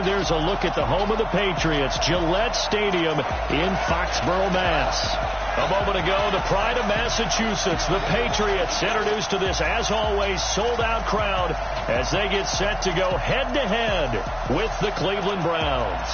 there's a look at the home of the Patriots, Gillette Stadium in Foxborough, Mass. A moment ago, the pride of Massachusetts, the Patriots, introduced to this, as always, sold-out crowd as they get set to go head-to-head with the Cleveland Browns.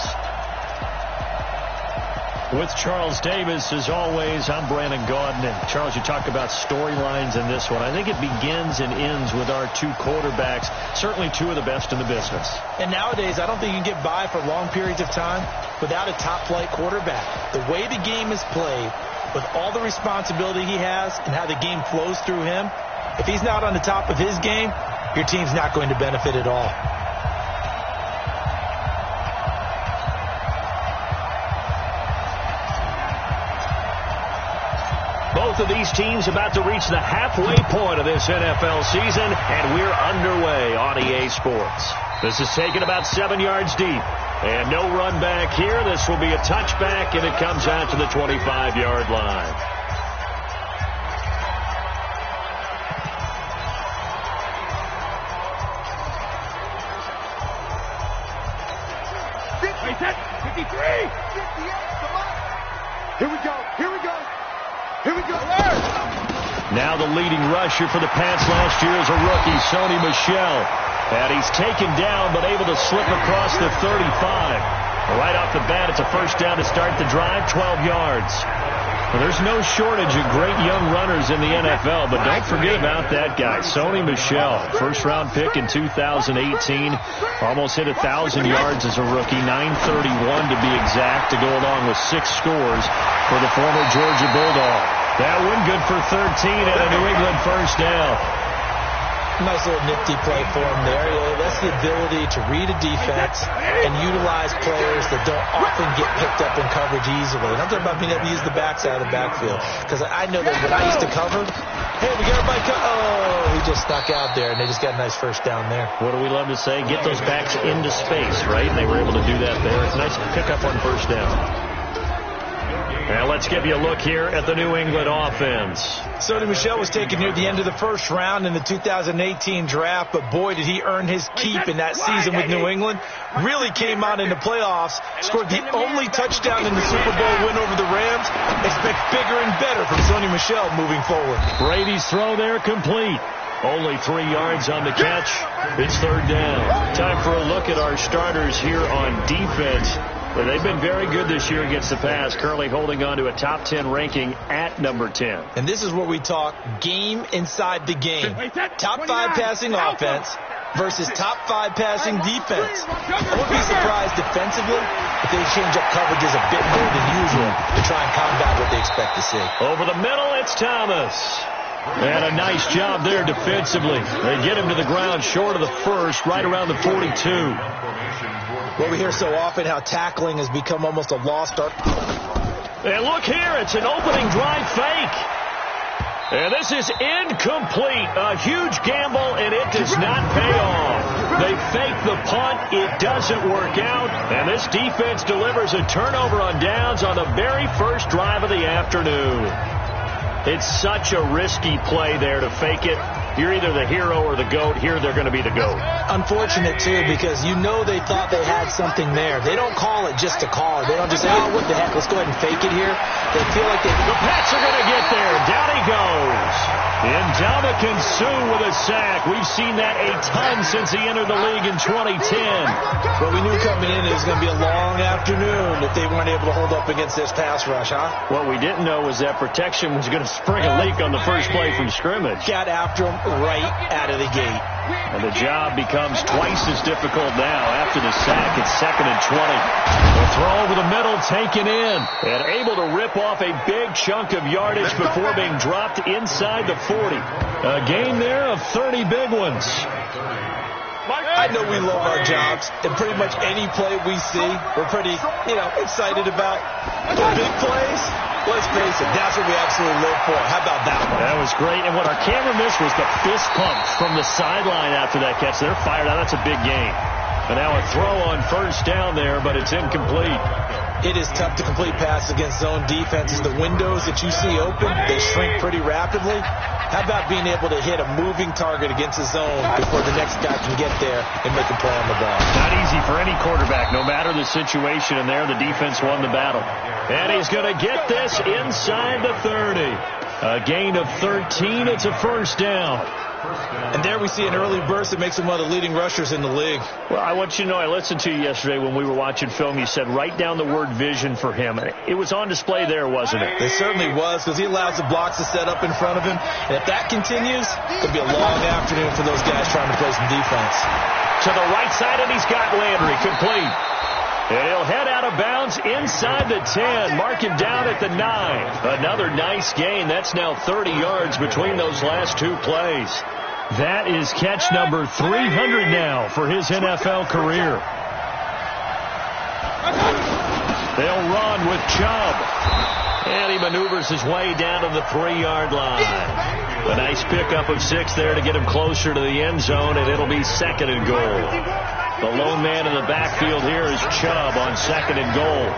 With Charles Davis, as always, I'm Brandon Gaudin. And Charles, you talk about storylines in this one. I think it begins and ends with our two quarterbacks, certainly two of the best in the business. And nowadays, I don't think you can get by for long periods of time without a top-flight quarterback. The way the game is played, with all the responsibility he has and how the game flows through him, if he's not on the top of his game, your team's not going to benefit at all. Both of these teams about to reach the halfway point of this NFL season, and we're underway on EA Sports. This is taken about 7 yards deep, and no run back here. This will be a touchback, and it comes out to the 25-yard line. Now the leading rusher for the Pats last year is a rookie, Sony Michel. And he's taken down but able to slip across the 35. Right off the bat, it's a first down to start the drive, 12 yards. Well, there's no shortage of great young runners in the NFL, but don't forget about that guy, Sony Michel. First-round pick in 2018. Almost hit 1,000 yards as a rookie, 931 to be exact, to go along with 6 scores for the former Georgia Bulldog. That one good for 13 and a New England first down. Nice little nifty play for him there. That's the ability to read a defense and utilize players that don't often get picked up in coverage easily. And I'm talking about being able to use the backside of the backfield. Because I know that when I used to cover, hey, we got everybody he just snuck out there, and they just got a nice first down there. What do we love to say? Get those backs into space, right? And they were able to do that there. It's nice to pick up on first down. Now let's give you a look here at the New England offense. Sony Michel was taken near the end of the first round in the 2018 draft, but boy, did he earn his keep in that season with New England. Really came out in the playoffs, scored the only touchdown in the Super Bowl win over the Rams. Expect bigger and better from Sony Michel moving forward. Brady's throw there complete. Only 3 yards on the catch. It's third down. Time for a look at our starters here on defense. Well, they've been very good this year against the pass, currently holding on to a top 10 ranking at number 10. And this is where we talk game inside the game. Top 5 passing offense versus top 5 passing defense. I wouldn't be surprised defensively if they change up coverages a bit more than usual to try and combat what they expect to see. Over the middle, it's Thomas. And a nice job there defensively. They get him to the ground short of the first, right around the 42. Well, we hear so often how tackling has become almost a lost art. And look here, it's an opening drive fake. And this is incomplete. A huge gamble, and it does not pay off. They fake the punt. It doesn't work out. And this defense delivers a turnover on downs on the very first drive of the afternoon. It's such a risky play there to fake it. You're either the hero or the GOAT. Here, they're going to be the GOAT. Unfortunate, too, because you know they thought they had something there. They don't call it just to call it. They don't just say, oh, what the heck, let's go ahead and fake it here. They feel like they... The Pats are going to get there. Down he goes. Ndamukong Suh with a sack. We've seen that a ton since he entered the league in 2010. But we knew coming in it was going to be a long afternoon if they weren't able to hold up against this pass rush, huh? What we didn't know was that protection was going to spring a leak on the first play from scrimmage. Got after him right out of the gate. And the job becomes twice as difficult now after the sack. It's 2nd and 20. The throw over the middle taken in and able to rip off a big chunk of yardage before being dropped inside the 40. A gain there of 30 big ones. I know we love our jobs, and pretty much any play we see, we're pretty, excited about. The big plays, let's face it, that's what we absolutely live for. How about that one? That was great, and what our camera missed was the fist pumps from the sideline after that catch. They're fired out. That's a big gain. And now a throw on first down there, but it's incomplete. It is tough to complete passes against zone defenses. The windows that you see open, they shrink pretty rapidly. How about being able to hit a moving target against a zone before the next guy can get there and make a play on the ball? Not easy for any quarterback, no matter the situation, and there the defense won the battle. And he's going to get this inside the 30. A gain of 13. It's a first down. And there we see an early burst that makes him one of the leading rushers in the league. Well, I want you to know, I listened to you yesterday when we were watching film. You said write down the word vision for him. It was on display there, wasn't it? It certainly was, because he allows the blocks to set up in front of him. And if that continues, it'll be a long afternoon for those guys trying to play some defense. To the right side, and he's got Landry complete. And he'll head out of bounds inside the 10. Mark him down at the 9. Another nice gain. That's now 30 yards between those last two plays. That is catch number 300 now for his NFL career. They'll run with Chubb. And he maneuvers his way down to the 3-yard line. A nice pickup of 6 there to get him closer to the end zone, and it'll be second and goal. The lone man in the backfield here is Chubb on second and goal.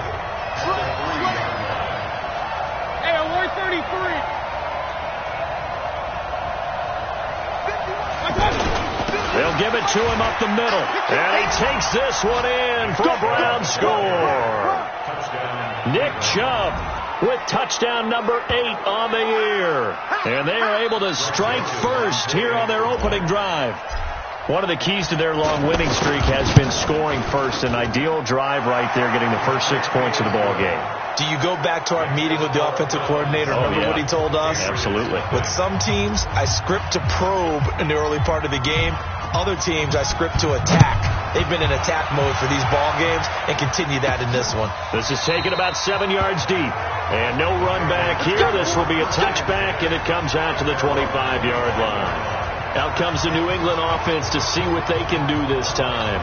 Hey, 133. They'll give it to him up the middle. And he takes this one in for a Brown score. Nick Chubb with touchdown number 8 on the year. And they are able to strike first here on their opening drive. One of the keys to their long winning streak has been scoring first. An ideal drive right there, getting the first 6 points of the ball game. Do you go back to our meeting with the offensive coordinator? Remember what he told us? Absolutely. With some teams, I script to probe in the early part of the game. Other teams, I script to attack. They've been in attack mode for these ball games and continue that in this one. This is taken about 7 yards deep. And no run back here. This will be a touchback, and it comes out to the 25-yard line. Out comes the New England offense to see what they can do this time.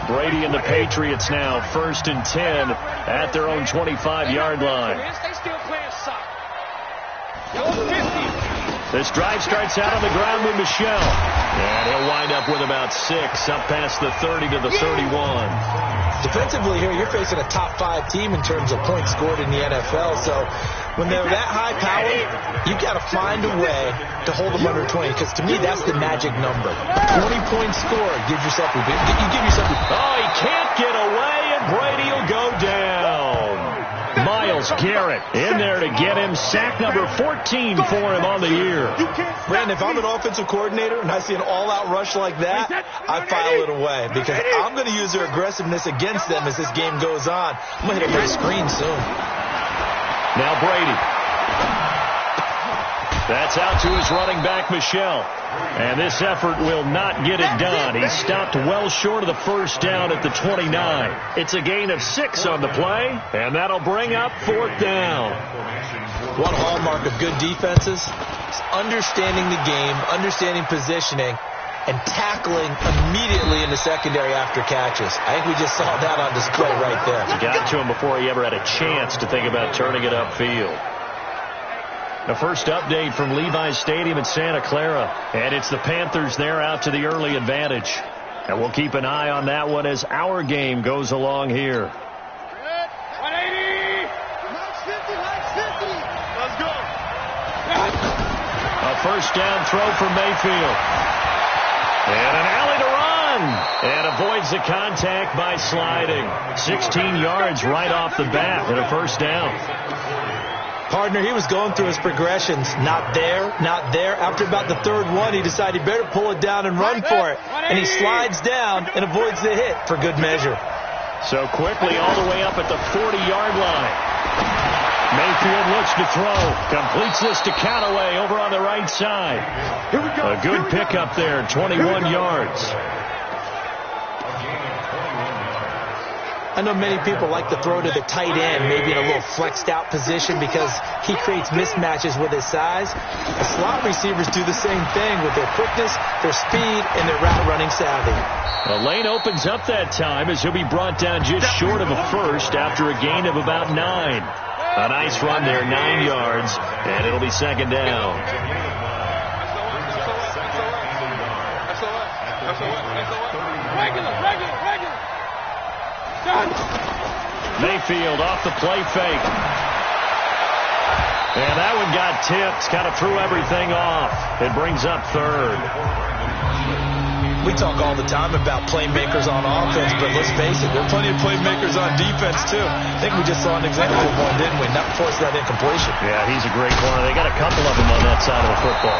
Brady and the Patriots now 1st and 10 at their own 25-yard line. This drive starts out on the ground with Michel. And he'll wind up with about 6 up past the 30 to the 31. Defensively here, you're facing a top 5 team in terms of points scored in the NFL. So when they're that high powered, you've got to find a way to hold them under 20. Because to me, that's the magic number. 20 points scored. Give yourself a bit. You give yourself a... Oh, he can't get away, and Brady will go down. Myles Garrett in there to get him. Sack number 14 for him on the year. Brandon, if I'm an offensive coordinator and I see an all-out rush like that, I file it away because I'm going to use their aggressiveness against them as this game goes on. I'm going to hit them with a screen soon. Now Brady. That's out to his running back, Michel. And this effort will not get it done. He stopped well short of the first down at the 29. It's a gain of 6 on the play, and that'll bring up 4th down. One hallmark of good defenses is understanding the game, understanding positioning, and tackling immediately in the secondary after catches. I think we just saw that on display right there. He got to him before he ever had a chance to think about turning it upfield. The first update from Levi's Stadium in Santa Clara. And it's the Panthers there out to the early advantage. And we'll keep an eye on that one as our game goes along here. 180! Let's go! A first down throw for Mayfield. And an alley to run. And avoids the contact by sliding. 16 yards right off the bat and a first down. Partner, he was going through his progressions. Not there, not there. After about the 3rd one, he decided he better pull it down and run for it. And he slides down and avoids the hit for good measure. So quickly all the way up at the 40-yard line. Mayfield looks to throw. Completes this to Callaway over on the right side. A good pickup there, 21 yards. I know many people like to throw to the tight end, maybe in a little flexed out position because he creates mismatches with his size. The slot receivers do the same thing with their quickness, their speed, and their route running savvy. The lane opens up that time as he'll be brought down just short of a first after a gain of about 9. A nice run there, 9 yards, and it'll be second down. Mayfield off the play fake. And that one got tipped. Kind of threw everything off. It brings up third. We talk all the time about playmakers on offense, but let's face it, there are plenty of playmakers on defense, too. I think we just saw an example of one, didn't we? Not force that incompletion. Yeah, he's a great corner. They got a couple of them on that side of the football.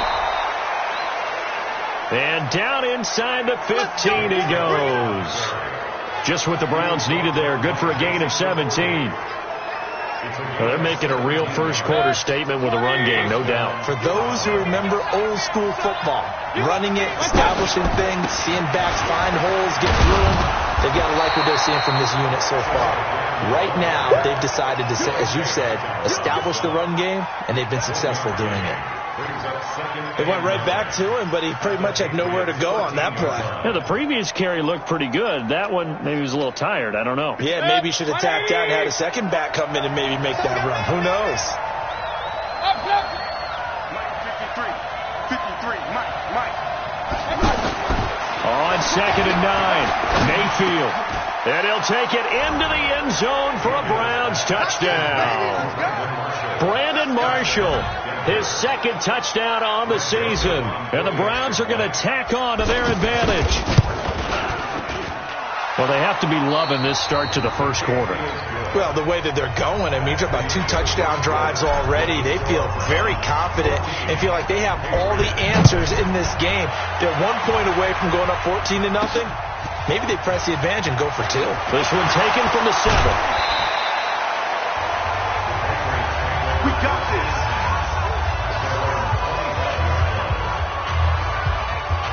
And down inside the 15 he goes. Just what the Browns needed there. Good for a gain of 17. Well, they're making a real first-quarter statement with a run game, no doubt. For those who remember old-school football, running it, establishing things, seeing backs find holes, get through them, they've got to like what they're seeing from this unit so far. Right now, they've decided to, as you said, establish the run game, and they've been successful doing it. They went right back to him, but he pretty much had nowhere to go on that play. Yeah, the previous carry looked pretty good. That one, maybe he was a little tired. I don't know. Yeah, maybe he should have tapped out and had a second back come in and maybe make that run. Who knows? 53, Mike. On 2nd and 9, Mayfield. And he'll take it into the end zone for a Browns touchdown. Brandon Marshall, his second touchdown on the season. And the Browns are going to tack on to their advantage. Well, they have to be loving this start to the first quarter. Well, the way that they're going, I mean, you're talking about 2 touchdown drives already. They feel very confident and feel like they have all the answers in this game. They're 1 point away from going up 14-0. Maybe they press the advantage and go for 2. This one taken from the 7. We got this.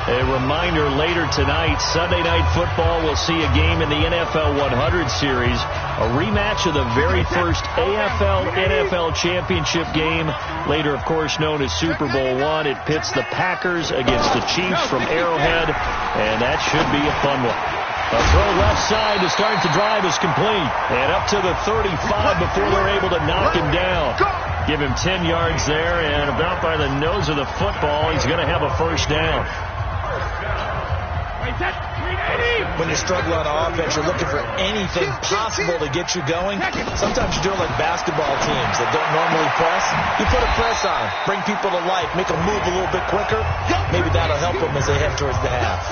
A reminder, later tonight, Sunday Night Football, will see a game in the NFL 100 Series, a rematch of the very first AFL-NFL Championship game, later, of course, known as Super Bowl I. It pits the Packers against the Chiefs from Arrowhead, and that should be a fun one. A throw left side to start the drive is complete, and up to the 35 before they're able to knock him down. Give him 10 yards there, and about by the nose of the football, he's going to have a first down. When you're struggling on offense, you're looking for anything possible to get you going. Sometimes you're doing like basketball teams that don't normally press. You put a press on, bring people to life, make them move a little bit quicker. Maybe that'll help them as they head towards the half.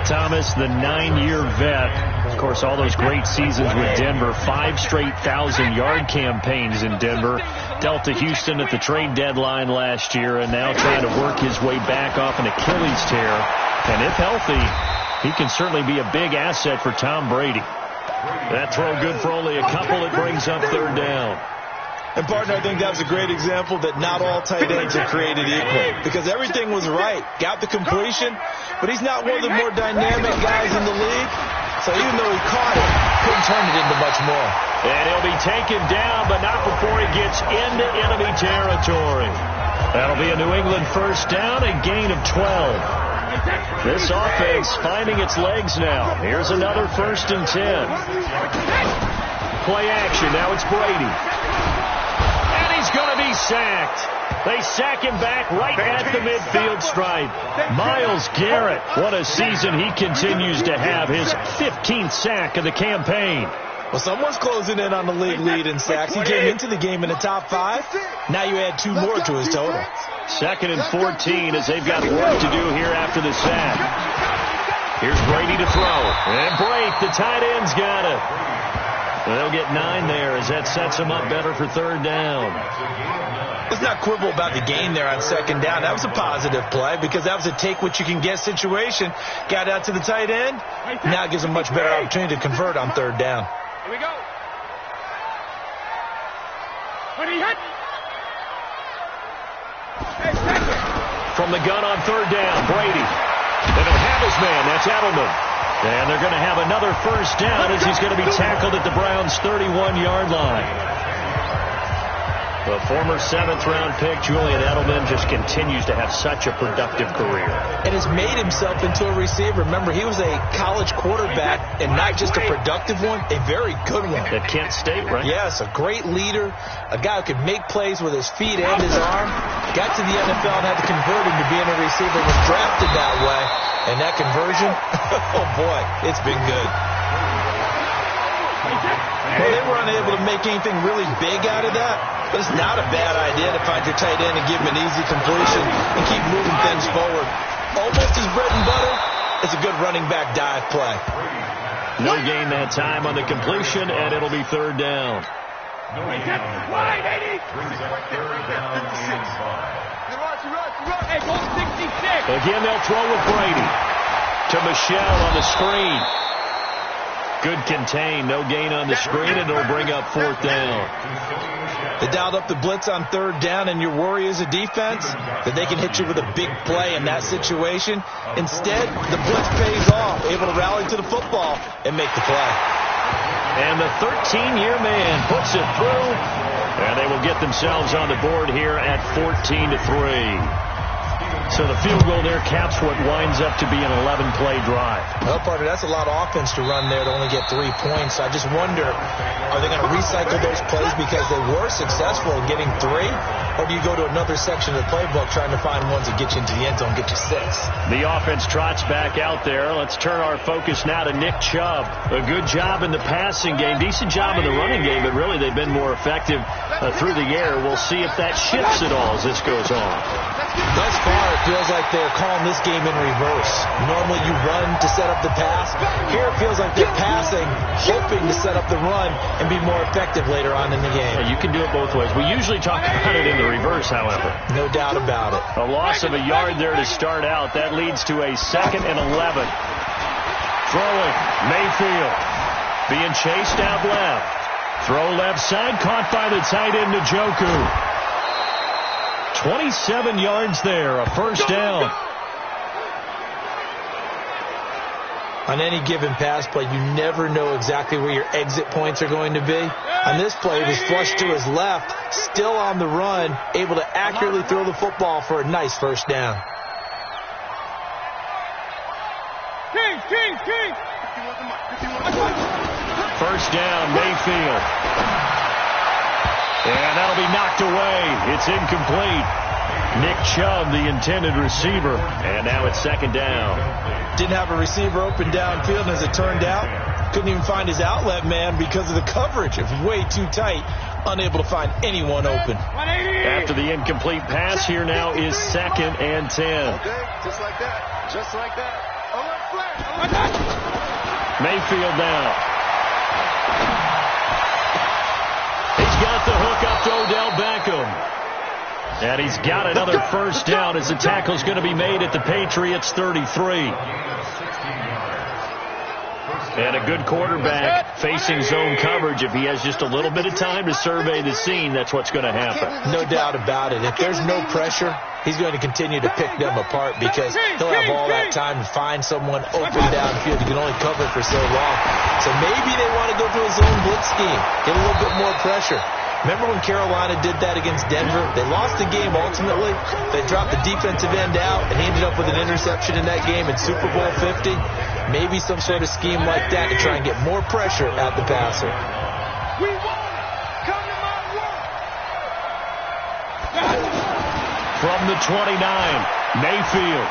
Thomas, the 9-year vet. Of course, all those great seasons with Denver. 5 straight 1,000-yard campaigns in Denver. Dealt to Houston at the trade deadline last year, and now trying to work his way back off an Achilles tear. And if healthy, he can certainly be a big asset for Tom Brady. That throw good for only a couple. It brings up third down. And, partner, I think that was a great example that not all tight ends are created equal. Because everything was right. Got the completion, but he's not one of the more dynamic guys in the league. So even though he caught it, couldn't turn it into much more. And he'll be taken down, but not before he gets into enemy territory. That'll be a New England first down, a gain of 12. This offense finding its legs now. Here's another 1st and 10. Play action. Now it's Brady. He's going to be sacked. They sack him back right at the midfield stripe. Myles Garrett, what a season he continues to have. His 15th sack of the campaign. Well, someone's closing in on the league lead in sacks. He came into the game in the top 5. Now you add 2 more to his total. 2nd and 14 as they've got work to do here after the sack. Here's Brady to throw. And break. The tight end's got it. They'll get 9 there as that sets them up better for third down. Let's not quibble about the gain there on 2nd down. That was a positive play because that was a take-what-you-can-get situation. Got out to the tight end. Now it gives them much better opportunity to convert on 3rd down. Here we go. From the gun on 3rd down, Brady. They don't have his man. That's Edelman. And they're going to have another first down as he's going to be tackled at the Browns' 31-yard line. The former 7th-round pick, Julian Edelman, just continues to have such a productive career. And has made himself into a receiver. Remember, he was a college quarterback, and not just a productive one, a very good one. At Kent State, right? Yes, a great leader, a guy who could make plays with his feet and his arm. Got to the NFL and had to convert him to being a receiver. Was drafted that way. And that conversion, oh boy, it's been good. Well, they were unable to make anything really big out of that, but it's not a bad idea to find your tight end and give him an easy completion and keep moving things forward. Almost his bread and butter. It's a good running back dive play. No gain that time on the completion, and it'll be third down. Wide, 80. Again, they'll throw with Brady. To Michelle on the screen. Good contain. No gain on the screen, and it'll bring up fourth down. They dialed up the blitz on third down, and your worry as a defense that they can hit you with a big play in that situation. Instead, the blitz pays off, able to rally to the football and make the play. And the 13-year man puts it through, and they will get themselves on the board here at 14-3. So the field goal there caps what winds up to be an 11-play drive. Well, partner, that's a lot of offense to run there to only get 3 points. I just wonder, are they going to recycle those plays because they were successful in getting 3? Or do you go to another section of the playbook trying to find ones that get you into the end zone, get you 6? The offense trots back out there. Let's turn our focus now to Nick Chubb. A good job in the passing game, decent job in the running game, but really they've been more effective through the air. We'll see if that shifts at all as this goes on. Thus far, it feels like they're calling this game in reverse. Normally you run to set up the pass. Here it feels like they're passing, hoping to set up the run and be more effective later on in the game. Yeah, you can do it both ways. We usually talk about it in the reverse, however. No doubt about it. A loss of a yard there to start out. That leads to a 2nd and 11. Throwing, Mayfield. Being chased out left. Throw left side, caught by the tight end, Njoku. 27 yards there, a first down. On any given pass play, you never know exactly where your exit points are going to be. On this play, it was flushed to his left, still on the run, able to accurately throw the football for a nice first down. First down, Mayfield. And that'll be knocked away. It's incomplete. Nick Chubb, the intended receiver. And now it's 2nd down. Didn't have a receiver open downfield, and as it turned out, couldn't even find his outlet man because of the coverage. It was way too tight, unable to find anyone open. After the incomplete pass, here now is 2nd and 10. Okay, just like that. Just like that. Mayfield now. He's got the hook up to Odell Beckham. And he's got another first down as the tackle's going to be made at the Patriots 33. And a good quarterback facing zone coverage. If he has just a little bit of time to survey the scene, that's what's going to happen. No doubt about it. If there's no pressure, he's going to continue to pick them apart because he'll have all that time to find someone open downfield. He can only cover for so long. So maybe they want to go to a zone blitz scheme, get a little bit more pressure. Remember when Carolina did that against Denver? They lost the game ultimately. They dropped the defensive end out, and he ended up with an interception in that game in Super Bowl 50. Maybe some sort of scheme like that to try and get more pressure at the passer. From the 29, Mayfield.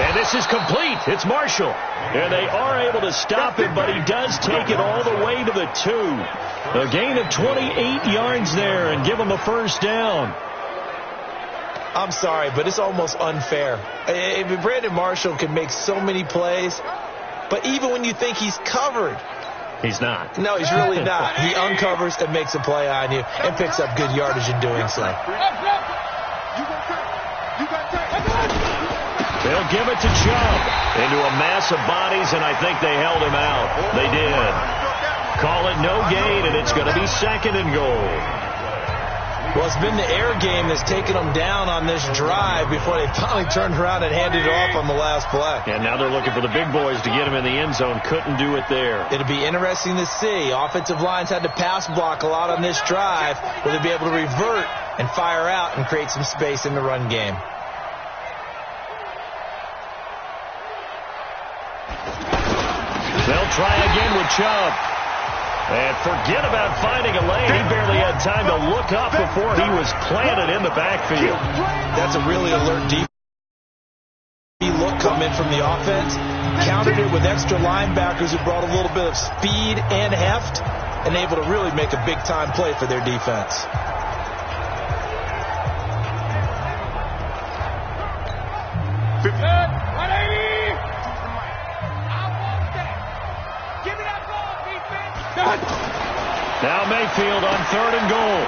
And this is complete. It's Marshall. And they are able to stop him, but he does take it all the way to the 2. A gain of 28 yards there and give him a first down. I'm sorry, but it's almost unfair. Brandon Marshall can make so many plays, but even when you think he's covered, he's not. No, he's really not. He uncovers and makes a play on you and picks up good yardage in doing so. They'll give it to Chubb into a mass of bodies, and I think they held him out. They did. Call it no gain, and it's going to be 2nd and goal. Well, it's been the air game that's taken them down on this drive before they finally turned around and handed it off on the last play. And now they're looking for the big boys to get him in the end zone. Couldn't do it there. It'll be interesting to see. Offensive lines had to pass block a lot on this drive. Will they be able to revert and fire out and create some space in the run game? They'll try again with Chubb. And forget about finding a lane. He barely had time to look up before he was planted in the backfield. That's a really alert deep look coming come in from the offense, countered it with extra linebackers who brought a little bit of speed and heft, and able to really make a big-time play for their defense. Now Mayfield on 3rd and goal.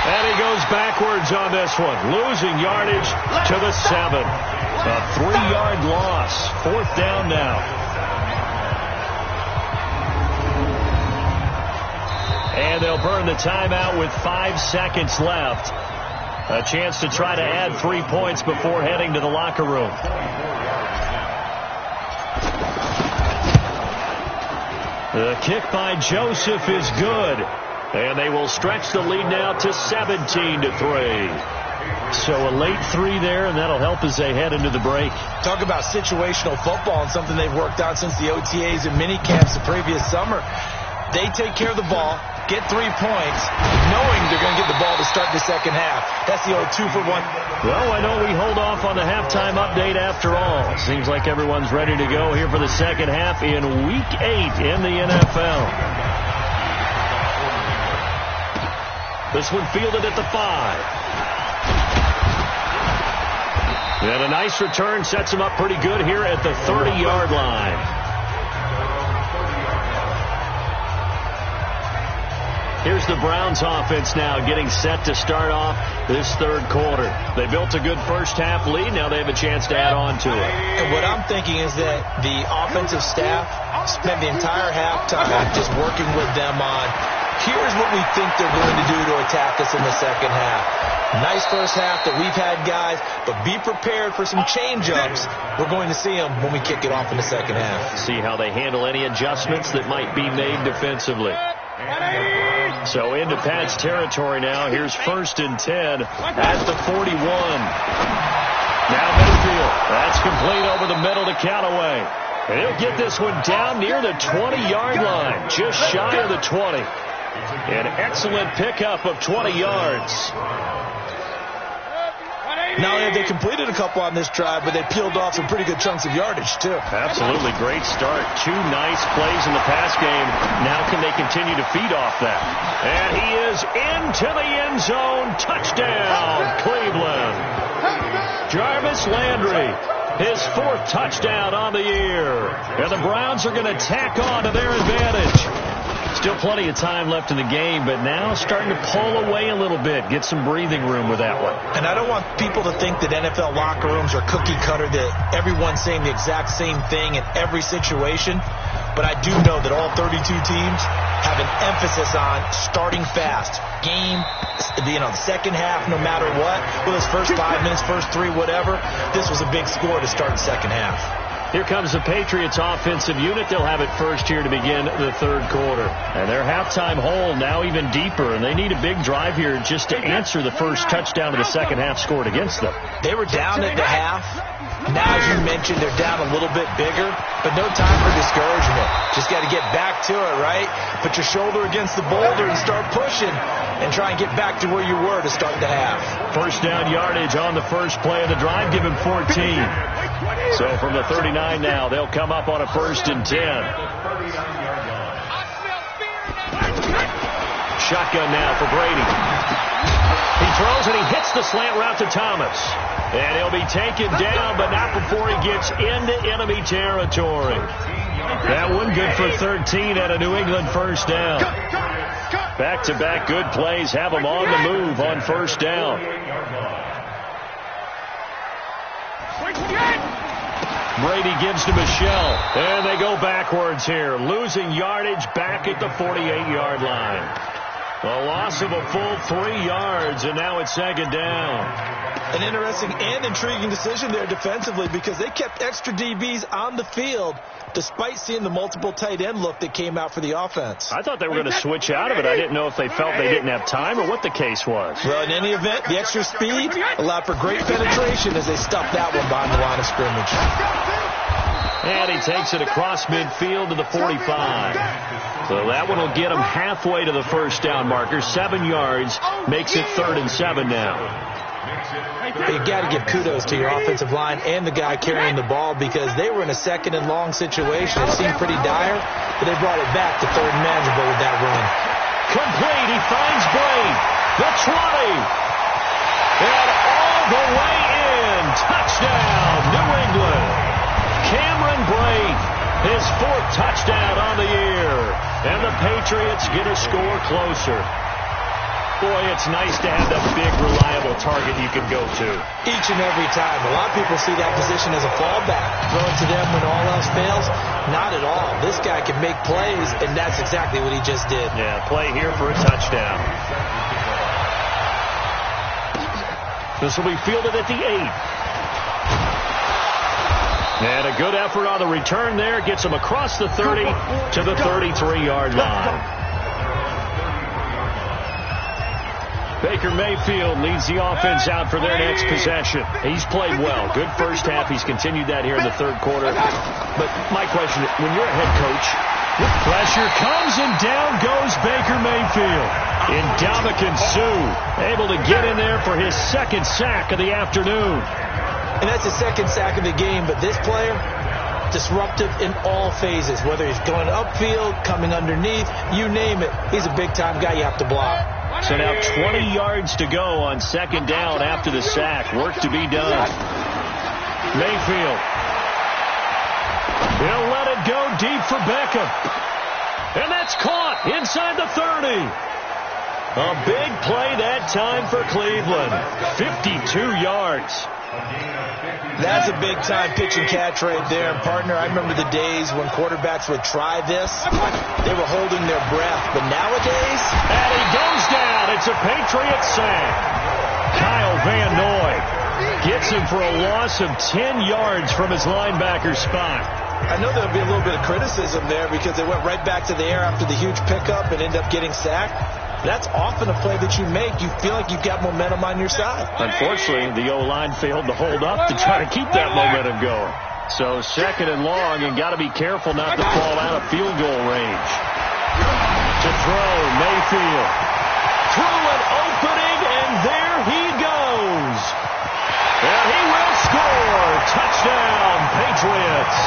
And he goes backwards on this one, losing yardage to the 7. A 3-yard loss. 4th down now. And they'll burn the timeout with 5 seconds left. A chance to try to add 3 points before heading to the locker room. The kick by Joseph is good. And they will stretch the lead now to 17-3. So a late 3 there, and that'll help as they head into the break. Talk about situational football and something they've worked out since the OTAs and mini camps the previous summer. They take care of the ball, get 3 points, knowing they're going to get the ball to start the second half. That's the old 2-for-1. Well, I know we hold off on the halftime update after all. Seems like everyone's ready to go here for the second half in Week 8 in the NFL. This one fielded at the 5. And a nice return sets him up pretty good here at the 30-yard line. Here's the Browns offense now getting set to start off this 3rd quarter. They built a good first half lead. Now they have a chance to add on to it. And what I'm thinking is that the offensive staff spent the entire halftime just working with them on, here's what we think they're going to do to attack us in the second half. Nice first half that we've had, guys, but be prepared for some change-ups. We're going to see them when we kick it off in the second half. See how they handle any adjustments that might be made defensively. So into Pat's territory now. Here's 1st and 10 at the 41. Now Mayfield. That's complete over the middle to Callaway. And he'll get this one down near the 20-yard line, just shy of the 20. An excellent pickup of 20 yards. Not only have they completed a couple on this drive, but they peeled off some pretty good chunks of yardage, too. Absolutely great start. 2 nice plays in the pass game. Now can they continue to feed off that? And he is into the end zone. Touchdown, Cleveland. Jarvis Landry, his 4th touchdown on the year. And the Browns are going to tack on to their advantage. Still plenty of time left in the game, but now starting to pull away a little bit. Get some breathing room with that one. And I don't want people to think that NFL locker rooms are cookie cutter, that everyone's saying the exact same thing in every situation. But I do know that all 32 teams have an emphasis on starting fast. Game, the second half, no matter what. Well, this first 5 minutes, first 3, whatever. This was a big score to start the second half. Here comes the Patriots offensive unit. They'll have it first here to begin the 3rd quarter. And their halftime hole now even deeper, and they need a big drive here just to answer the first touchdown of the second half scored against them. They were down at the half. Now, as you mentioned, they're down a little bit bigger, but no time for discouragement. Just got to get back to it, right? Put your shoulder against the boulder and start pushing and try and get back to where you were to start the half. First down yardage on the first play of the drive, give him 14. So from the 39 now, they'll come up on a 1st and 10. Shotgun now for Brady. He throws and he hits the slant route to Thomas. And he'll be taken down, but not before he gets into enemy territory. That one good for 13 at a New England first down. Back-to-back good plays have them on the move on first down. Brady gives to Michelle, and they go backwards here, losing yardage back at the 48-yard line. A loss of a full 3 yards, and now it's 2nd down. An interesting and intriguing decision there defensively, because they kept extra DBs on the field despite seeing the multiple tight end look that came out for the offense. I thought they were going to switch out of it. I didn't know if they felt they didn't have time or what the case was. Well, in any event, the extra speed allowed for great penetration as they stuffed that one behind the line of scrimmage. And he takes it across midfield to the 45. So that one will get him halfway to the first down marker. 7 yards makes it 3rd and 7 now. You got to give kudos to your offensive line and the guy carrying the ball because they were in a second and long situation. It seemed pretty dire, but they brought it back to third and manageable with that run. Complete. He finds Brady. The 20. And all the way in. Touchdown, New England. Cameron Brate, his 4th touchdown on the year. And the Patriots get a score closer. Boy, it's nice to have that big, reliable target you can go to. Each and every time. A lot of people see that position as a fallback. Throw it to them when all else fails. Not at all. This guy can make plays, and that's exactly what he just did. Yeah, play here for a touchdown. This will be fielded at the 8. And a good effort on the return there. Gets him across the 30 to the 33-yard line. Baker Mayfield leads the offense out for their next possession. He's played well. Good first half. He's continued that here in the third quarter. But my question, when you're a head coach, pressure comes and down goes Baker Mayfield. Ndamukong Suh able to get in there for his 2nd sack of the afternoon. And that's the 2nd sack of the game, but this player, disruptive in all phases, whether he's going upfield, coming underneath, you name it. He's a big-time guy you have to block. So now 20 yards to go on 2nd down after the sack. Work to be done. Mayfield. He'll let it go deep for Beckham. And that's caught inside the 30. A big play that time for Cleveland. 52 yards. That's a big-time pitch and catch right there. And, partner, I remember the days when quarterbacks would try this. They were holding their breath. But nowadays... And he goes down. It's a Patriot sack. Kyle Van Noy gets him for a loss of 10 yards from his linebacker spot. I know there'll be a little bit of criticism there because they went right back to the air after the huge pickup and ended up getting sacked. That's often a play that you make. You feel like you've got momentum on your side. Unfortunately, the O-line failed to hold up to try to keep that momentum going. So 2nd and long, and got to be careful not to fall out of field goal range. To throw, Mayfield. Through an opening, and there he goes. And he will score. Touchdown, Patriots.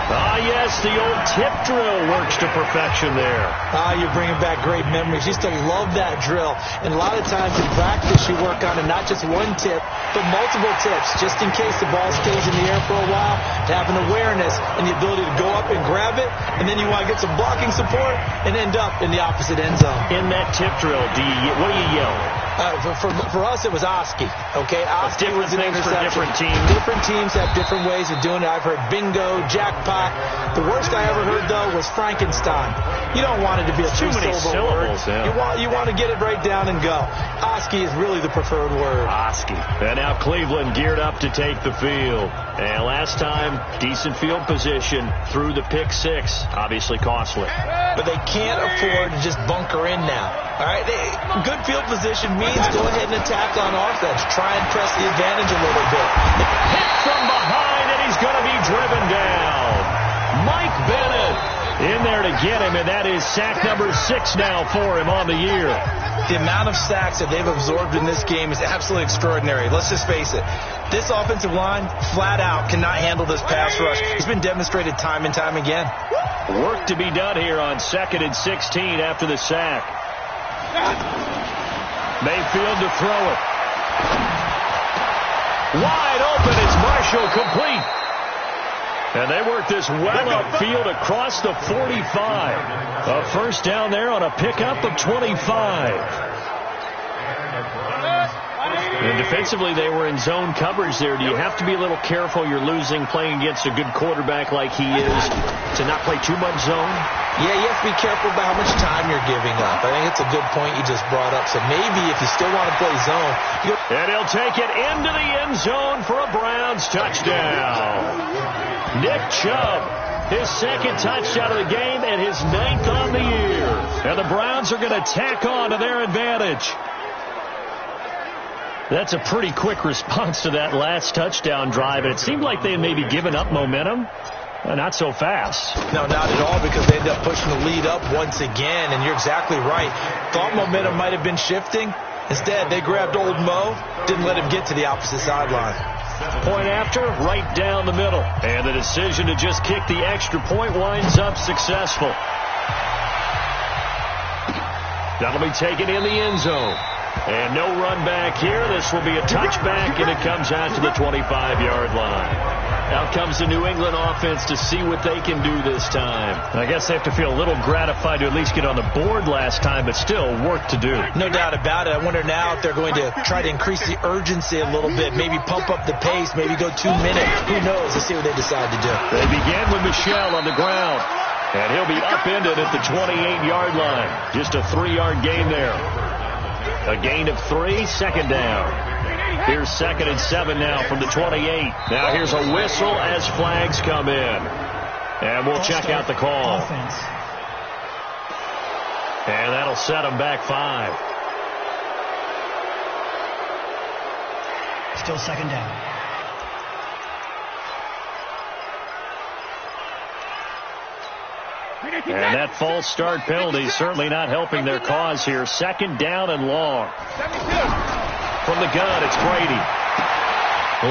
Ah, yes, the old tip drill works to perfection there. You're bringing back great memories. Used to love that drill. And a lot of times in practice you work on it, not just one tip, but multiple tips, just in case the ball stays in the air for a while, to have an awareness and the ability to go up and grab it, and then you want to get some blocking support and end up in the opposite end zone. In that tip drill, what do you yell? For us, it was Oski. Okay, Oski was an interception. For different teams. Different teams have different ways of doing it. I've heard bingo, jackpot. The worst I ever heard, though, was Frankenstein. You don't want it to be a two-syllable word. Yeah. You want to get it right down and go. Oski is really the preferred word. Oski. And now Cleveland geared up to take the field. And last time, decent field position through the pick 6. Obviously costly. But they can't afford to just bunker in now. All right, good field position means go ahead and attack on offense. Try and press the advantage a little bit. Hit from behind, and he's going to be driven down. Mike Bennett in there to get him, and that is sack number 6 now for him on the year. The amount of sacks that they've absorbed in this game is absolutely extraordinary. Let's just face it. This offensive line, flat out, cannot handle this pass rush. It's been demonstrated time and time again. Work to be done here on 2nd and 16 after the sack. Mayfield to throw it. Wide open is Marshall, complete. And they work this well upfield across the 45. A first down there on a pickup of 25. And defensively, they were in zone coverage there. Do you have to be a little careful you're losing playing against a good quarterback like he is to not play too much zone? Yeah, you have to be careful about how much time you're giving up. I think it's a good point you just brought up. So maybe if you still want to play zone. And he'll take it into the end zone for a Browns touchdown. Nick Chubb, his 2nd touchdown of the game and his 9th on the year. And the Browns are going to tack on to their advantage. That's a pretty quick response to that last touchdown drive. And it seemed like they had maybe given up momentum. Not so fast. No, not at all, because they ended up pushing the lead up once again. And you're exactly right. Thought momentum might have been shifting. Instead, they grabbed old Mo, didn't let him get to the opposite sideline. Point after, right down the middle. And the decision to just kick the extra point winds up successful. That'll be taken in the end zone. And no run back here. This will be a touchback, and it comes out to the 25-yard line. Out comes the New England offense to see what they can do this time. I guess they have to feel a little gratified to at least get on the board last time, but still work to do. No doubt about it. I wonder now if they're going to try to increase the urgency a little bit, maybe pump up the pace, maybe go 2 minutes. Who knows? Let's see what they decide to do. They begin with Michel on the ground, and he'll be upended at the 28-yard line. Just a 3-yard gain there. A gain of 3, second down. Here's 2nd and 7 now from the 28. Now here's a whistle as flags come in. And we'll check out the call. And that'll set them back 5. Still second down. And that false start penalty certainly not helping their cause here. 2nd down and long. From the gun, it's Brady.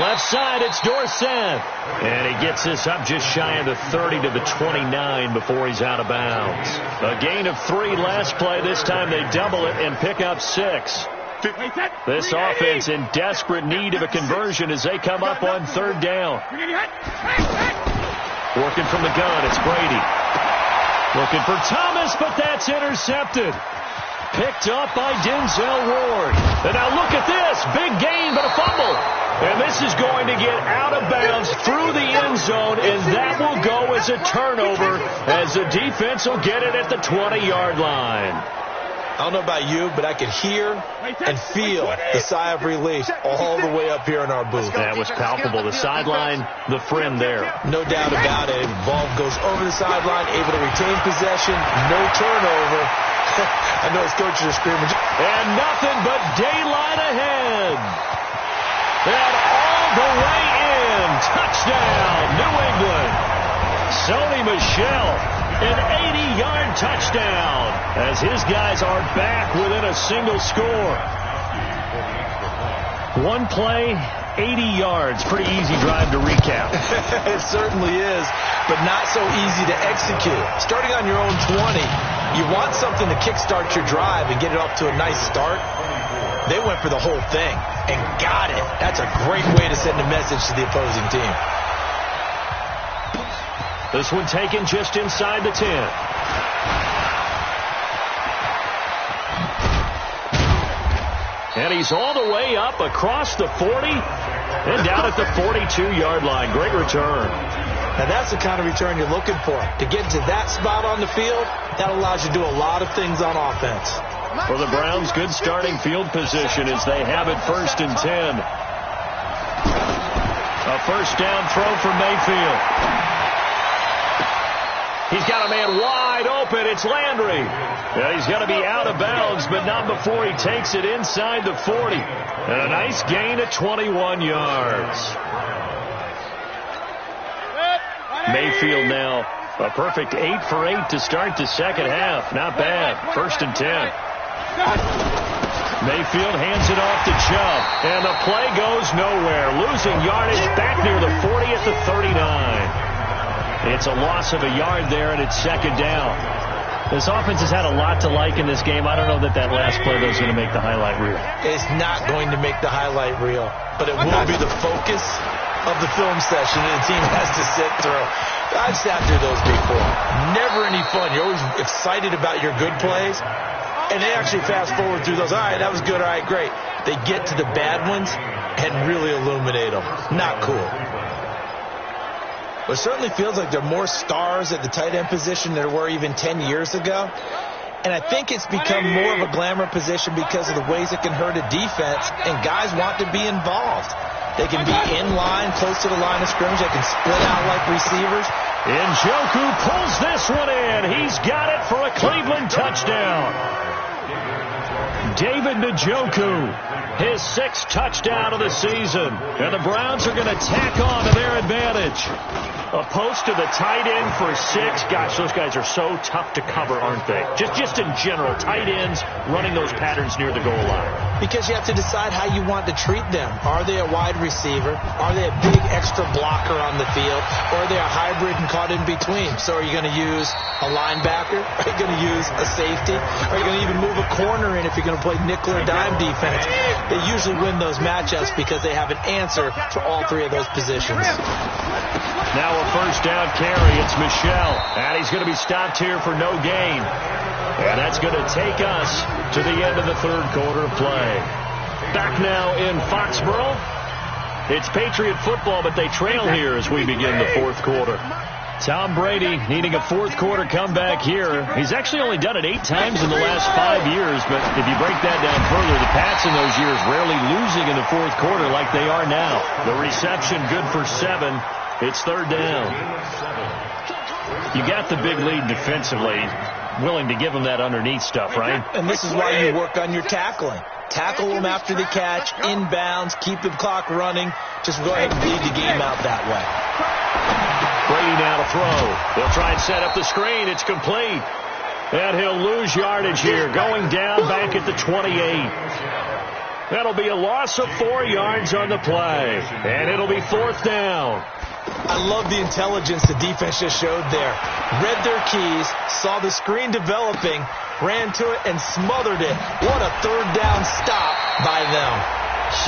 Left side, it's Dorsett. And he gets this up just shy of the 30 to the 29 before he's out of bounds. A gain of 3 last play. This time they double it and pick up 6. This offense in desperate need of a conversion as they come up on 3rd down. Working from the gun, it's Brady. Looking for Thomas, but that's intercepted. Picked up by Denzel Ward. And now look at this. Big gain, but a fumble. And this is going to get out of bounds through the end zone, and that will go as a turnover as the defense will get it at the 20-yard line. I don't know about you, but I can hear and feel the sigh of relief all the way up here in our booth. That was palpable. The sideline, the friend there. No doubt about it. Ball goes over the sideline, able to retain possession, no turnover. I know his coaches are screaming. And nothing but daylight ahead. And all the way in. Touchdown, New England. Sony Michel, an 80-yard touchdown as his guys are back within a single score. One play, 80 yards. Pretty easy drive to recap. It certainly is, but not so easy to execute. Starting on your own 20, you want something to kickstart your drive and get it off to a nice start. They went for the whole thing and got it. That's a great way to send a message to the opposing team. This one taken just inside the 10. And he's all the way up across the 40 and down at the 42-yard line. Great return. Now that's the kind of return you're looking for. To get to that spot on the field, that allows you to do a lot of things on offense. For the Browns, good starting field position as they have it 1st and 10. A 1st down throw for Mayfield. He's got a man wide open. It's Landry. Yeah, he's going to be out of bounds, but not before he takes it inside the 40. And a nice gain of 21 yards. Mayfield now a perfect 8 for 8 to start the second half. Not bad. 1st and 10. Mayfield hands it off to Chubb, and the play goes nowhere. Losing yardage back near the 40 at the 39. It's a loss of a yard there, and it's 2nd down. This offense has had a lot to like in this game. I don't know that last play though is going to make the highlight reel. It's not going to make the highlight reel, but it will be the focus of the film session that the team has to sit through. I've sat through those before. Never any fun. You're always excited about your good plays, and they actually fast forward through those. All right, that was good. All right, great. They get to the bad ones and really illuminate them. Not cool. But it certainly feels like there are more stars at the tight end position than there were even 10 years ago. And I think it's become more of a glamour position because of the ways it can hurt a defense, and guys want to be involved. They can be in line, close to the line of scrimmage. They can split out like receivers. Njoku pulls this one in. He's got it for a Cleveland touchdown. David Njoku, his 6th touchdown of the season. And the Browns are going to tack on to their advantage. A post to the tight end for 6. Gosh, those guys are so tough to cover, aren't they? Just in general, tight ends running those patterns near the goal line. Because you have to decide how you want to treat them. Are they a wide receiver? Are they a big extra blocker on the field? Or are they a hybrid and caught in between? So are you going to use a linebacker? Are you going to use a safety? Are you going to even move a corner in if you're going to play nickel or dime defense? They usually win those matchups because they have an answer for all 3 of those positions. Now a first down carry. It's Michel. And he's going to be stopped here for no gain. And that's going to take us to the end of the third quarter of play. Back now in Foxborough. It's Patriot football, but they trail here as we begin the fourth quarter. Tom Brady needing a fourth quarter comeback here. He's actually only done it 8 times in the last 5 years, but if you break that down further, the Pats in those years rarely losing in the fourth quarter like they are now. The reception good for 7. It's third down. You got the big lead defensively, willing to give them that underneath stuff, right? And this is why you work on your tackling. Tackle them after the catch, inbounds, keep the clock running. Just go ahead and bleed the game out that way. Brady now to throw. They'll try and set up the screen. It's complete. And he'll lose yardage here, going down back at the 28. That'll be a loss of 4 yards on the play. And it'll be fourth down. I love the intelligence the defense just showed there. Read their keys, saw the screen developing, ran to it, and smothered it. What a third down stop by them.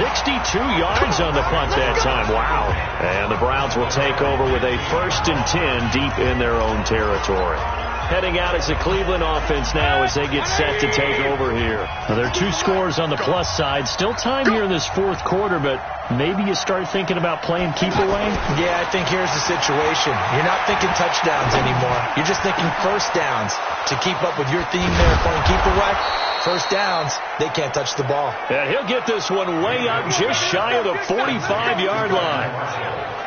62 yards on the punt that time. Wow. And the Browns will take over with a 1st and 10 deep in their own territory. Heading out as the Cleveland offense now as they get set to take over here. Now, there are 2 scores on the plus side. Still time here in this fourth quarter, but maybe you start thinking about playing keep away? Yeah, I think here's the situation. You're not thinking touchdowns anymore. You're just thinking first downs. To keep up with your theme there, playing keep away, first downs, they can't touch the ball. And he'll get this one way up just shy of the 45-yard line.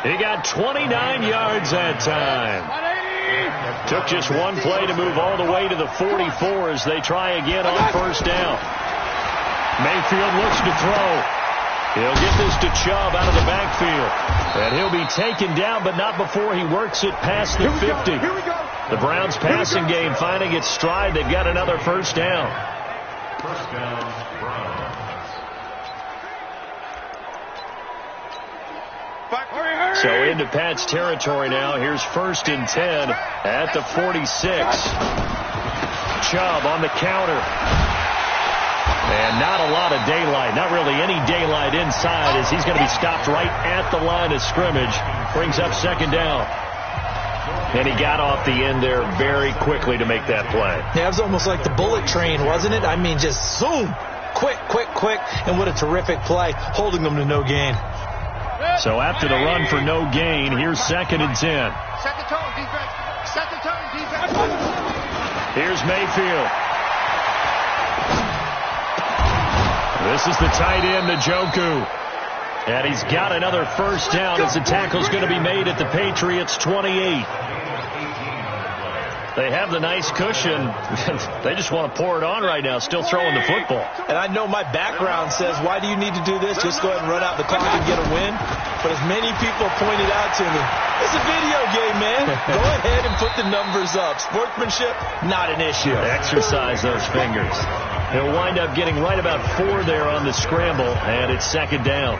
He got 29 yards that time. Took just one play to move all the way to the 44 as they try again on first down. Mayfield looks to throw. He'll get this to Chubb out of the backfield. And he'll be taken down, but not before he works it past the 50. The Browns passing game finding its stride. They've got another first down. First down, Browns. So into Pat's territory now. Here's 1st and 10 at the 46. Chubb on the counter. And not a lot of daylight. Not really any daylight inside as he's going to be stopped right at the line of scrimmage. Brings up second down. And he got off the end there very quickly to make that play. Yeah, it was almost like the bullet train, wasn't it? I mean, just zoom. Quick, quick, quick. And what a terrific play, holding them to no gain. So after the run for no gain, here's 2nd and 10. Set the tone, defense. Set the tone, defense. Here's Mayfield. This is the tight end, Njoku. And he's got another first down as the tackle's going to be made at the Patriots' 28. They have the nice cushion. They just want to pour it on right now, still throwing the football. And I know my background says, why do you need to do this? Just go ahead and run out the clock and get a win. But as many people pointed out to me, it's a video game, man. Go ahead and put the numbers up. Sportsmanship, not an issue. Exercise those fingers. He'll wind up getting right about 4 there on the scramble, and it's second down.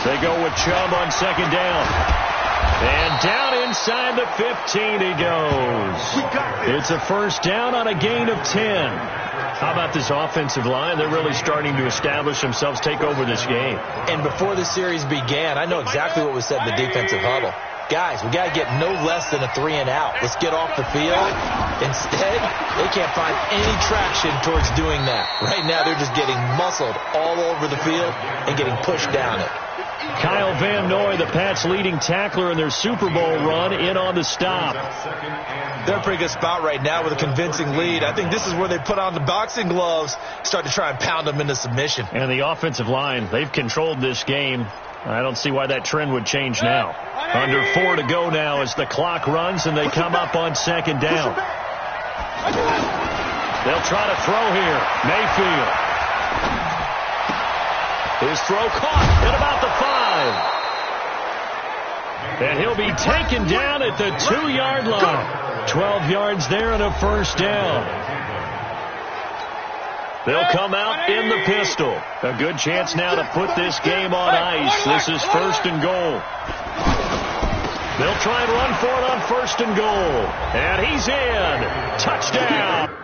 They go with Chubb on second down. And down inside the 15 he goes. It's a first down on a gain of 10. How about this offensive line? They're really starting to establish themselves, take over this game. And before the series began, I know exactly what was said in the defensive huddle. Guys, we got to get no less than a 3 and out. Let's get off the field. Instead, they can't find any traction towards doing that. Right now, they're just getting muscled all over the field and getting pushed down it. Kyle Van Noy, the Pats' leading tackler in their Super Bowl run, in on the stop. They're in a pretty good spot right now with a convincing lead. I think this is where they put on the boxing gloves, start to try and pound them into submission. And the offensive line, they've controlled this game. I don't see why that trend would change now. Under 4 to go now as the clock runs and they come up on second down. They'll try to throw here. Mayfield. His throw caught at about the 5. And he'll be taken down at the 2-yard line. 12 yards there and a first down. They'll come out in the pistol. A good chance now to put this game on ice. This is 1st and goal. They'll try and run for it on 1st and goal. And he's in. Touchdown.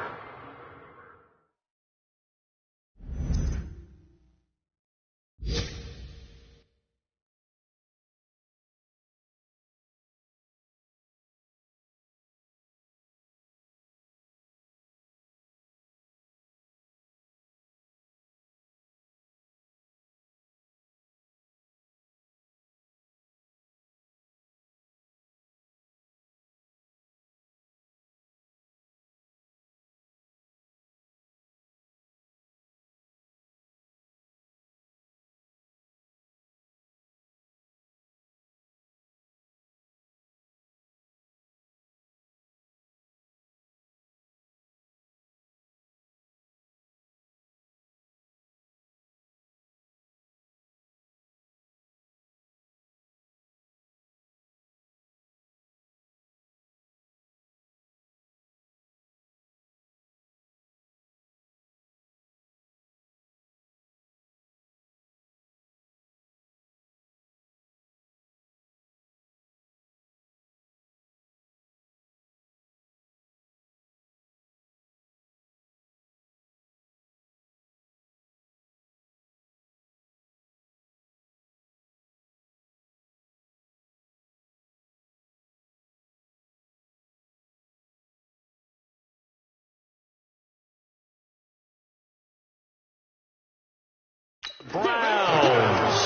Browns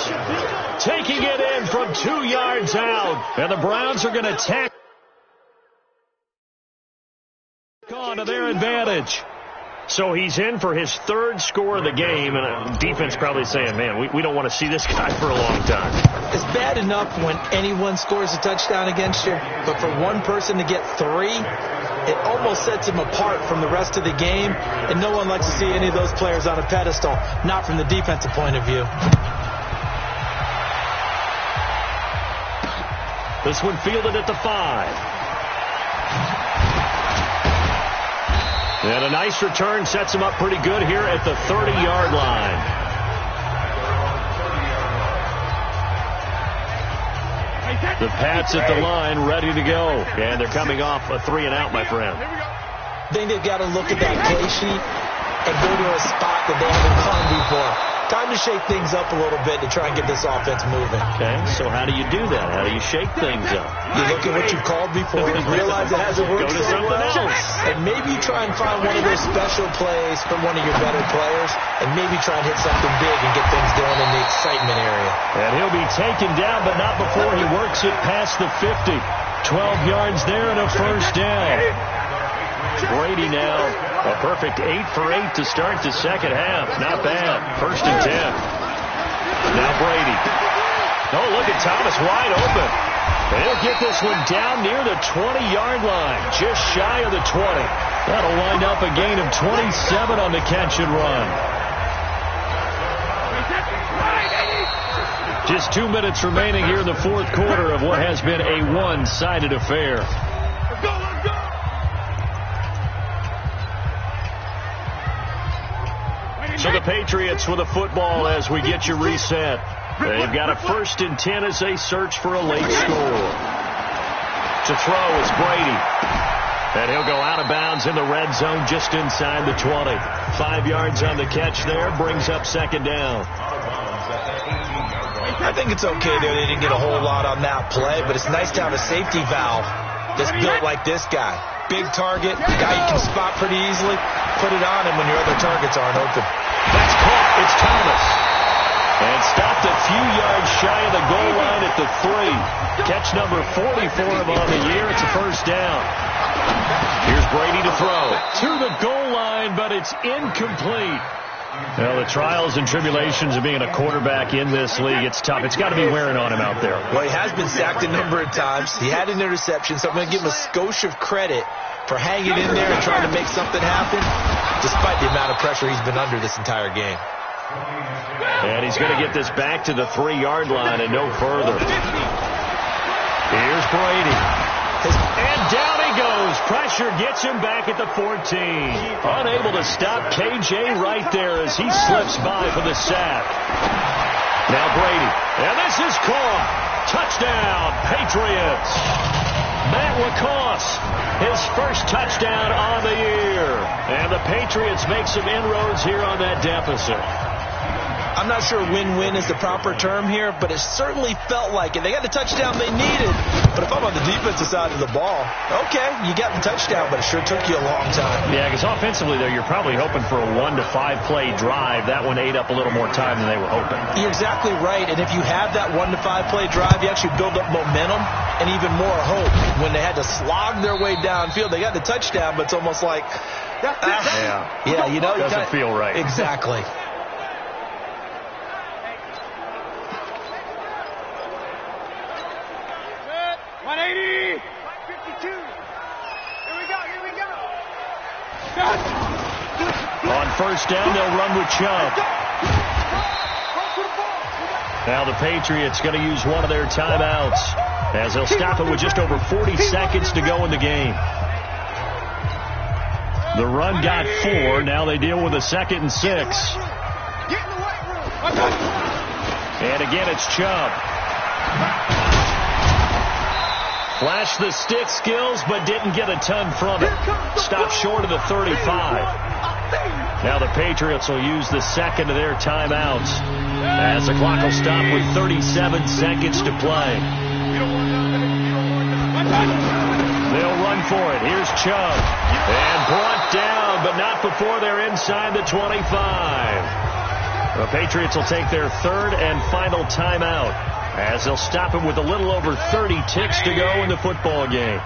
taking it in from 2 yards out. And the Browns are going to tack on to their advantage. So he's in for his 3rd score of the game, and defense probably saying, man, we don't want to see this guy for a long time. It's bad enough when anyone scores a touchdown against you, but for one person to get 3, it almost sets him apart from the rest of the game, and no one likes to see any of those players on a pedestal, not from the defensive point of view. This one fielded at the 5. And a nice return sets him up pretty good here at the 30-yard line. The Pats at the line ready to go. And they're coming off a 3-and-out, my friend. I think they've got to look at that play sheet and go to a spot that they haven't gone before. Time to shake things up a little bit to try and get this offense moving. Okay, so how do you do that? How do you shake things up? You look at what you've called before and realize it hasn't worked so well. And maybe you try and find one of those special plays from one of your better players and maybe try and hit something big and get things going in the excitement area. And he'll be taken down, but not before he works it past the 50. 12 yards there and a first down. Brady now, a perfect 8 for 8 to start the second half. Not bad. 1st and 10. Now Brady. Oh, look at Thomas wide open. And he'll get this one down near the 20-yard line, just shy of the 20. That'll wind up a gain of 27 on the catch and run. Just 2 minutes remaining here in the 4th quarter of what has been a one-sided affair. So the Patriots with a football as we get you reset. They've got a 1st and 10 as they search for a late score. To throw is Brady. And he'll go out of bounds in the red zone just inside the 20. 5 yards on the catch there, brings up 2nd down. I think it's okay there. They didn't get a whole lot on that play, but it's nice to have a safety valve that's built like this guy. Big target, guy you can spot pretty easily. Put it on him when your other targets aren't open. That's caught. It's Thomas. And stopped a few yards shy of the goal line at the 3. Catch number 40 for him on the year. It's a first down. Here's Brady to throw. To the goal line, but it's incomplete. Well, the trials and tribulations of being a quarterback in this league, it's tough. It's got to be wearing on him out there. Well, he has been sacked a number of times. He had an interception, so I'm going to give him a skosh of credit for hanging in there and trying to make something happen, despite the amount of pressure he's been under this entire game. And he's going to get this back to the 3-yard line and no further. Here's Brady. And down he goes. Pressure gets him back at the 14. Unable to stop KJ right there as he slips by for the sack. Now Brady. And this is caught. Touchdown, Patriots. Matt Lacoste, his first touchdown on the year. And the Patriots make some inroads here on that deficit. I'm not sure win-win is the proper term here, but it certainly felt like it. They got the touchdown they needed, but if I'm on the defensive side of the ball, okay, you got the touchdown, but it sure took you a long time. Yeah, because offensively there, you're probably hoping for a 1 to 5 play drive. That one ate up a little more time than they were hoping. You're exactly right, and if you have that 1 to 5 play drive, you actually build up momentum and even more hope. When they had to slog their way downfield, they got the touchdown, but it's almost like, yeah, you know, doesn't feel right. Exactly. On first down, they'll run with Chubb. Now the Patriots going to use one of their timeouts as they'll stop it with just over 40 seconds to go in the game. The run got 4. Now they deal with a 2nd and 6. And again, it's Chubb. Flashed the stick skills, but didn't get a ton from it. Stopped short of the 35. Now the Patriots will use the second of their timeouts as the clock will stop with 37 seconds to play. They'll run for it. Here's Chubb. And brought down, but not before they're inside the 25. The Patriots will take their third and final timeout as they'll stop it with a little over 30 ticks to go in the football game.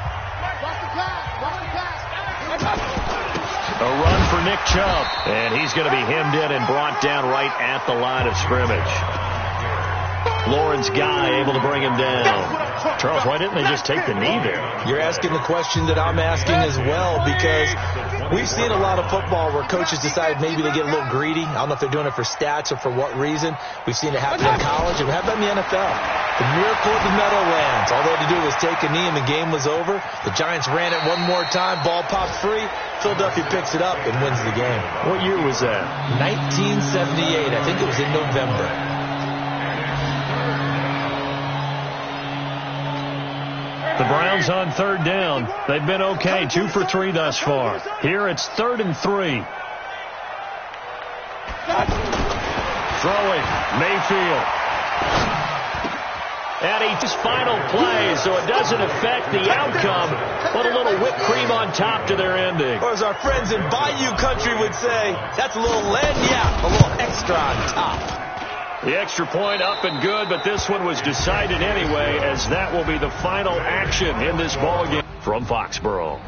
A run for Nick Chubb, and he's going to be hemmed in and brought down right at the line of scrimmage. Lawrence Guy able to bring him down. Charles, why didn't they just take the knee there? You're asking the question that I'm asking as well, because we've seen a lot of football where coaches decide maybe they get a little greedy. I don't know if they're doing it for stats or for what reason. We've seen it happen in college, and we have that in the NFL. The miracle of the Meadowlands. All they had to do was take a knee, and the game was over. The Giants ran it one more time. Ball popped free. Philadelphia picks it up and wins the game. What year was that? 1978. I think it was in November. The Browns on third down. They've been okay, 2 for 3 thus far. Here it's 3rd and 3. Throwing, Mayfield. And his final play, so it doesn't affect the outcome, but a little whipped cream on top to their ending. Or as our friends in Bayou Country would say, that's a little lagniappe, a little extra on top. The extra point up and good, but this one was decided anyway, as that will be the final action in this ballgame from Foxborough.